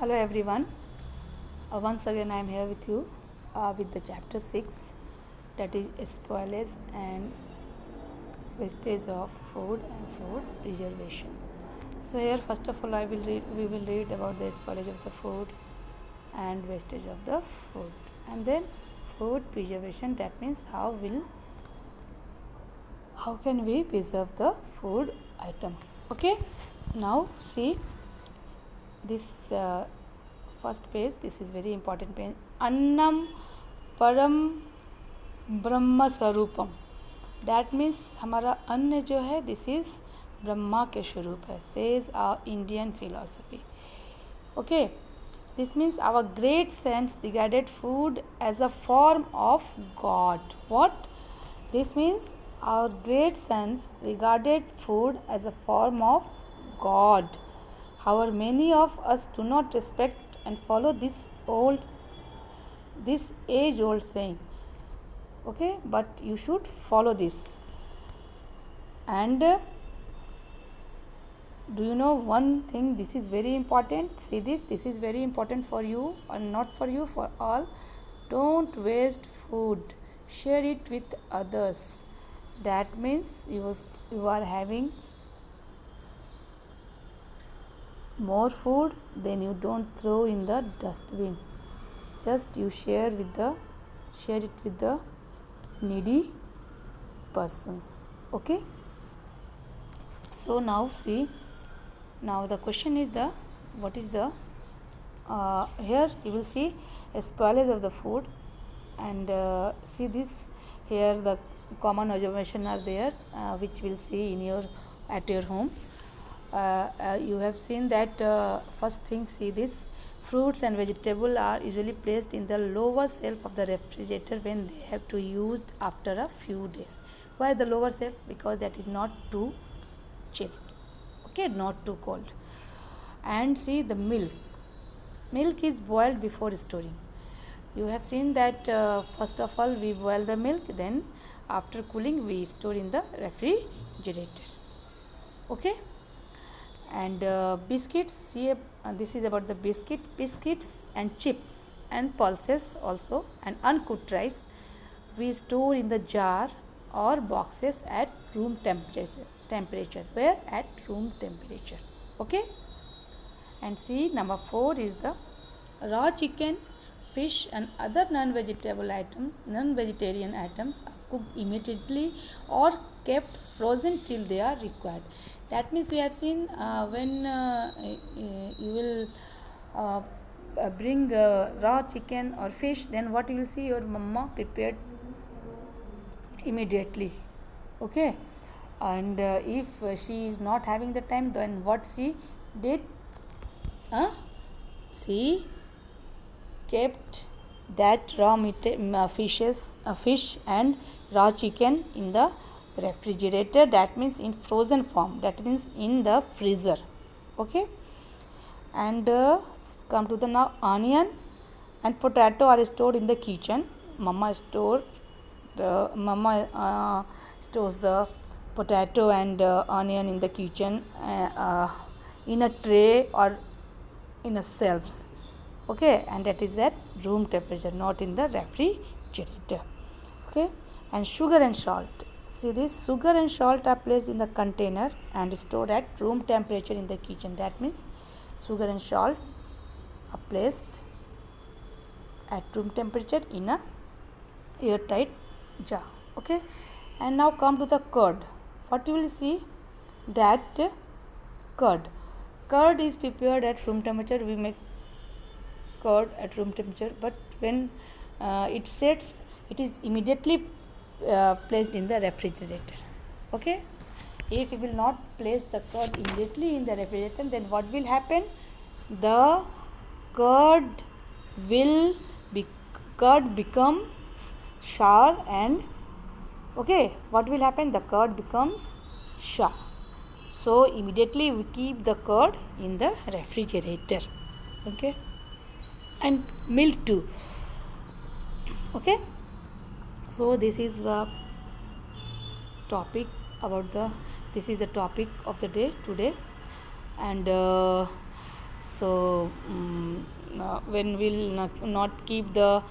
Hello everyone. Once again I am here with you with the chapter 6, that is spoilage and wastage of food and food preservation. So here first of all we will read about the spoilage of the food and wastage of the food, and then food preservation, that means how can we preserve the food item. Okay, now see this first page. This is very important page. Annam परम ब्रह्म स्वरूपम, that means हमारा अन्न जो है this is Brahma के स्वरूप है, says our Indian philosophy. Okay, this means our great saints regarded food as a form of God. What this means? Our great saints regarded food as a form of God. However, many of us do not respect and follow this age-old saying. Okay, but you should follow this. And do you know one thing? This is very important. See this. This is very important for you, and not for you, for all. Don't waste food. Share it with others. That means you are having more food, then you don't throw in the dustbin. Just you share it with the needy persons. Okay, so now see, now the question is what is the here you will see a spoilage of the food, and see this here the common observation are there, which we'll see at your home. You have seen that first thing, see this, fruits and vegetables are usually placed in the lower shelf of the refrigerator when they have to used after a few days. Why the lower shelf? Because that is not too chill, okay, not too cold. And see the milk is boiled before storing. You have seen that first of all we boil the milk, then after cooling we store in the refrigerator. Okay, and biscuits, see this is about the biscuits and chips and pulses also, and uncooked rice we store in the jar or boxes at room temperature. Where? At room temperature. Okay, and see number 4 is the raw chicken, fish and other non-vegetarian items are cooked immediately or kept frozen till they are required. That means we have seen when you will bring raw chicken or fish, then what you will see, your mama prepared immediately. Okay, and if she is not having the time, then what she did? She kept that raw fish and raw chicken in the refrigerator, that means in frozen form, that means in the freezer. Okay, and come to the now onion and potato are stored in the kitchen. Mama stores the potato and onion in the kitchen in a tray or in a shelves. Okay, and that is at room temperature, not in the refrigerator. Okay, and sugar and salt. See this, sugar and salt are placed in the container and stored at room temperature in the kitchen. That means sugar and salt are placed at room temperature in a airtight jar. Okay, and now come to the curd. What you will see, that curd is prepared at room temperature. We make curd at room temperature, but when it sets, it is immediately placed in the refrigerator. Okay, if you will not place the curd immediately in the refrigerator, then what will happen? The curd becomes sour, and okay, what will happen? The curd becomes sour. So immediately we keep the curd in the refrigerator. Okay, and milk too. Okay, so this is the topic this is the topic of the day today. And So when we'll not keep the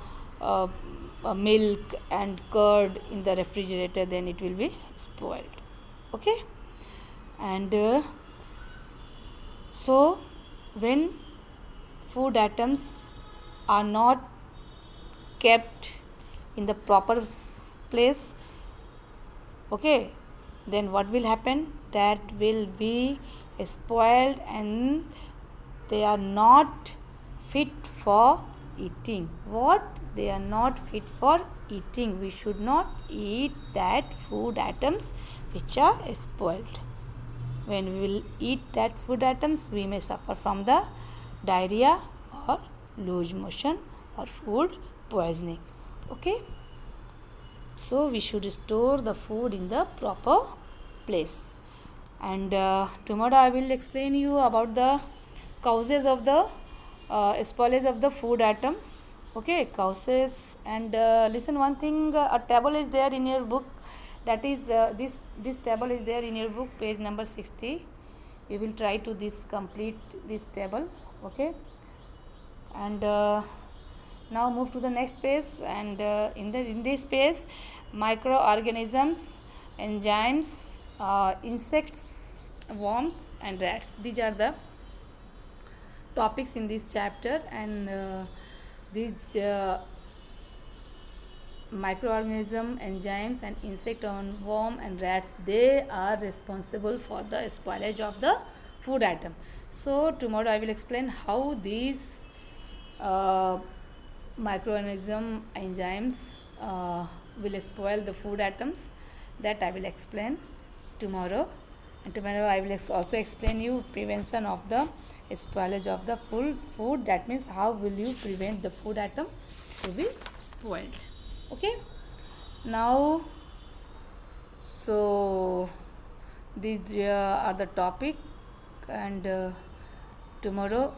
milk and curd in the refrigerator, then it will be spoiled. Okay. And so when food items are not kept in the proper place, okay, then what will happen? That will be spoiled and they are not fit for eating. What? They are not fit for eating. We should not eat that food items which are spoiled. When we will eat that food items, we may suffer from the diarrhea or loose motion or food poisoning. Okay. So we should store the food in the proper place. And tomorrow I will explain you about the causes of the spoilage of the food items. Okay, causes. And listen one thing, a table is there in your book. That is this table is there in your book, page number 60. You will try to complete this table. Okay. And now move to the next page. And in this page, microorganisms, enzymes, insects, worms and rats. These are the topics in this chapter. And these microorganism, enzymes and insect and worm and rats, they are responsible for the spoilage of the food item. So tomorrow I will explain how these microorganism, enzymes will spoil the food items. That I will explain tomorrow. And tomorrow I will also explain you prevention of the spoilage of the food. That means how will you prevent the food item to be spoiled. Okay. Now, so these are the topic. And tomorrow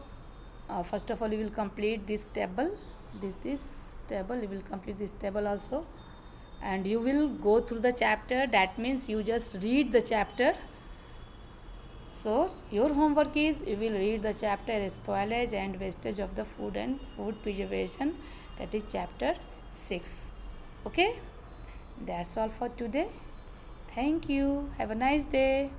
first of all you will complete this table, this table. You will complete this table also, and you will go through the chapter. That means you just read the chapter. So your homework is you will read the chapter spoilage and wastage of the food and food preservation. That is chapter 6. Okay, that's all for today. Thank you. Have a nice day.